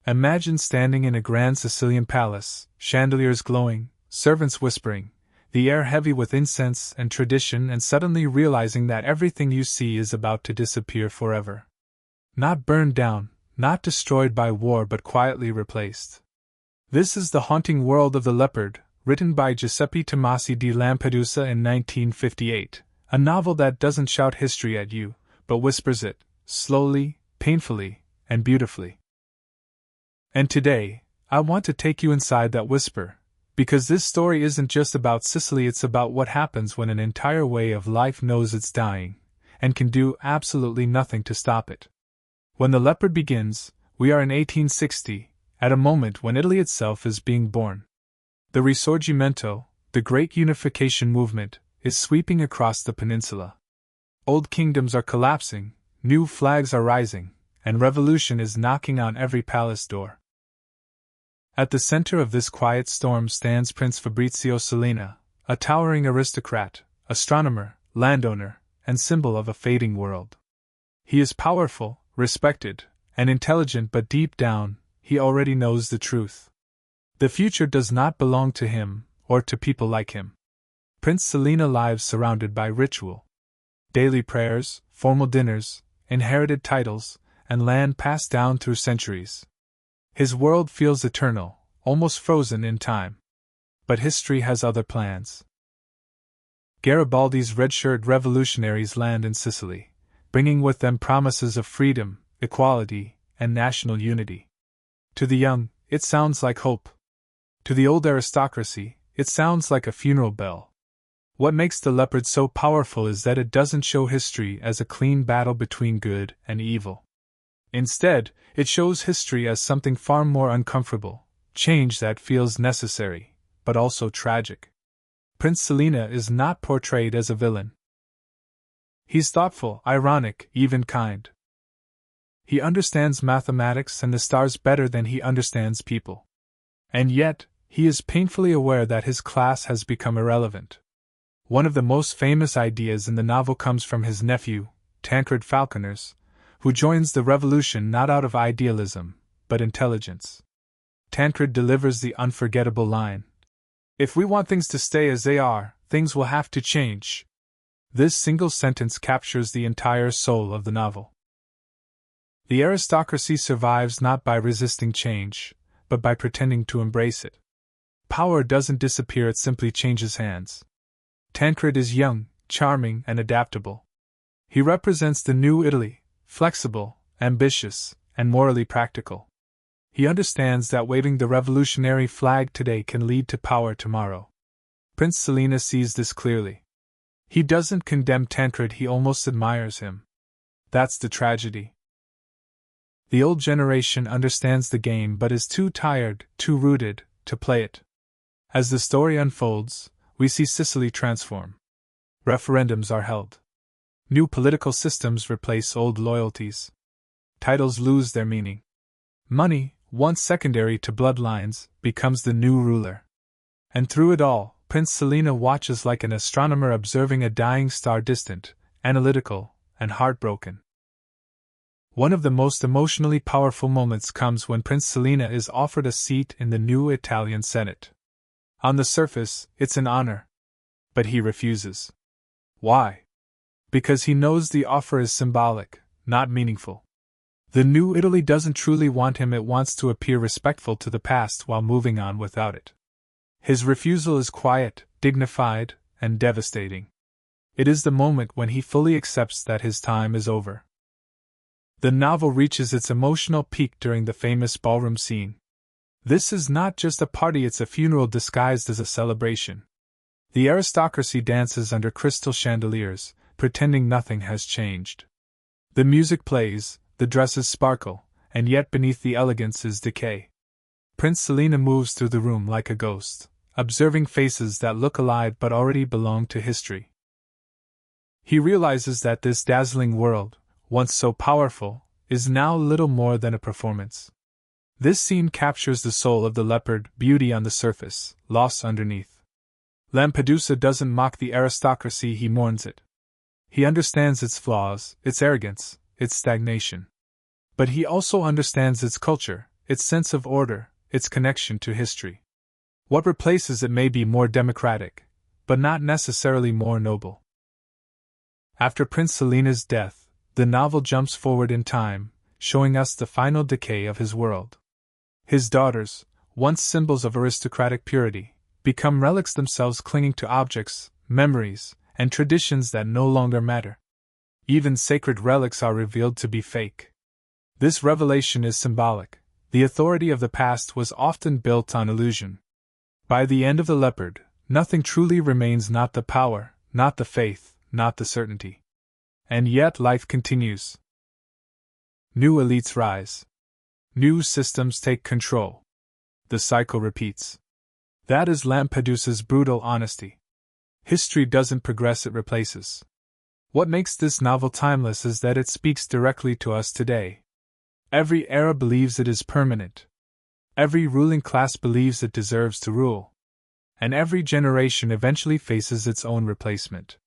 Imagine standing in a grand Sicilian palace, chandeliers glowing, servants whispering, the air heavy with incense and tradition, and suddenly realizing that everything you see is about to disappear forever. Not burned down, not destroyed by war, but quietly replaced. This is the haunting world of the Leopard, written by Giuseppe Tomasi di Lampedusa in 1958, a novel that doesn't shout history at you, but whispers it, slowly, painfully, and beautifully. And today, I want to take you inside that whisper, because this story isn't just about Sicily, it's about what happens when an entire way of life knows it's dying, and can do absolutely nothing to stop it. When the Leopard begins, we are in 1860, at a moment when Italy itself is being born. The Risorgimento, the great unification movement, is sweeping across the peninsula. Old kingdoms are collapsing, new flags are rising, and revolution is knocking on every palace door. At the center of this quiet storm stands Prince Fabrizio Cellina, a towering aristocrat, astronomer, landowner, and symbol of a fading world. He is powerful, respected, and intelligent, but deep down, he already knows the truth. The future does not belong to him, or to people like him. Prince Cellina lives surrounded by ritual. Daily prayers, formal dinners, inherited titles, and land passed down through centuries. His world feels eternal, almost frozen in time. But history has other plans. Garibaldi's red-shirt revolutionaries land in Sicily, bringing with them promises of freedom, equality, and national unity. To the young, it sounds like hope. To the old aristocracy, it sounds like a funeral bell. What makes the Leopard so powerful is that it doesn't show history as a clean battle between good and evil. Instead, it shows history as something far more uncomfortable, change that feels necessary, but also tragic. Prince Cellina is not portrayed as a villain. He's thoughtful, ironic, even kind. He understands mathematics and the stars better than he understands people. And yet, he is painfully aware that his class has become irrelevant. One of the most famous ideas in the novel comes from his nephew, Tancred Falconers, who joins the revolution not out of idealism, but intelligence. Tancred delivers the unforgettable line, "If we want things to stay as they are, things will have to change." This single sentence captures the entire soul of the novel. The aristocracy survives not by resisting change, but by pretending to embrace it. Power doesn't disappear, it simply changes hands. Tancred is young, charming, and adaptable. He represents the new Italy, flexible, ambitious, and morally practical. He understands that waving the revolutionary flag today can lead to power tomorrow. Prince Cellina sees this clearly. He doesn't condemn Tancred, he almost admires him. That's the tragedy. The old generation understands the game but is too tired, too rooted, to play it. As the story unfolds, we see Sicily transform. Referendums are held. New political systems replace old loyalties. Titles lose their meaning. Money, once secondary to bloodlines, becomes the new ruler. And through it all, Prince Cellina watches like an astronomer observing a dying star, distant, analytical, and heartbroken. One of the most emotionally powerful moments comes when Prince Cellina is offered a seat in the new Italian Senate. On the surface, it's an honor. But he refuses. Why? Because he knows the offer is symbolic, not meaningful. The new Italy doesn't truly want him, it wants to appear respectful to the past while moving on without it. His refusal is quiet, dignified, and devastating. It is the moment when he fully accepts that his time is over. The novel reaches its emotional peak during the famous ballroom scene. This is not just a party, it's a funeral disguised as a celebration. The aristocracy dances under crystal chandeliers, pretending nothing has changed. The music plays, the dresses sparkle, and yet beneath the elegance is decay. Prince Cellina moves through the room like a ghost, observing faces that look alive but already belong to history. He realizes that this dazzling world, once so powerful, is now little more than a performance. This scene captures the soul of the Leopard, beauty on the surface, loss underneath. Lampedusa doesn't mock the aristocracy, he mourns it. He understands its flaws, its arrogance, its stagnation. But he also understands its culture, its sense of order, its connection to history. What replaces it may be more democratic, but not necessarily more noble. After Prince Selina's death, the novel jumps forward in time, showing us the final decay of his world. His daughters, once symbols of aristocratic purity, become relics themselves, clinging to objects, memories, and traditions that no longer matter. Even sacred relics are revealed to be fake. This revelation is symbolic. The authority of the past was often built on illusion. By the end of the Leopard, nothing truly remains, not the power, not the faith, not the certainty. And yet life continues. New elites rise. New systems take control. The cycle repeats. That is Lampedusa's brutal honesty. History doesn't progress, it replaces. What makes this novel timeless is that it speaks directly to us today. Every era believes it is permanent. Every ruling class believes it deserves to rule. And every generation eventually faces its own replacement.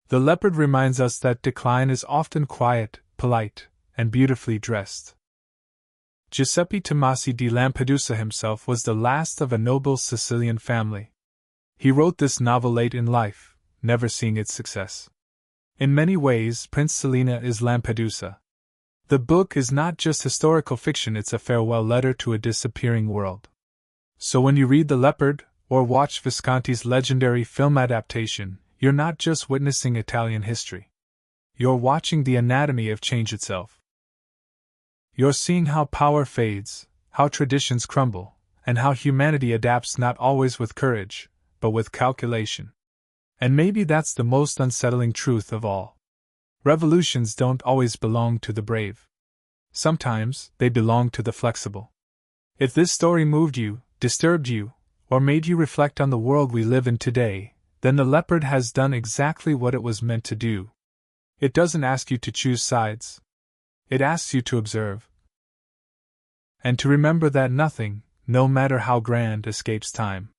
The Leopard reminds us that decline is often quiet, polite, and beautifully dressed. Giuseppe Tomasi di Lampedusa himself was the last of a noble Sicilian family. He wrote this novel late in life, never seeing its success. In many ways, Prince Selina is Lampedusa. The book is not just historical fiction, it's a farewell letter to a disappearing world. So when you read The Leopard, or watch Visconti's legendary film adaptation, you're not just witnessing Italian history. You're watching the anatomy of change itself. You're seeing how power fades, how traditions crumble, and how humanity adapts, not always with courage, but with calculation. And maybe that's the most unsettling truth of all. Revolutions don't always belong to the brave. Sometimes they belong to the flexible. If this story moved you, disturbed you, or made you reflect on the world we live in today, then The Leopard has done exactly what it was meant to do. It doesn't ask you to choose sides. It asks you to observe. And to remember that nothing, no matter how grand, escapes time.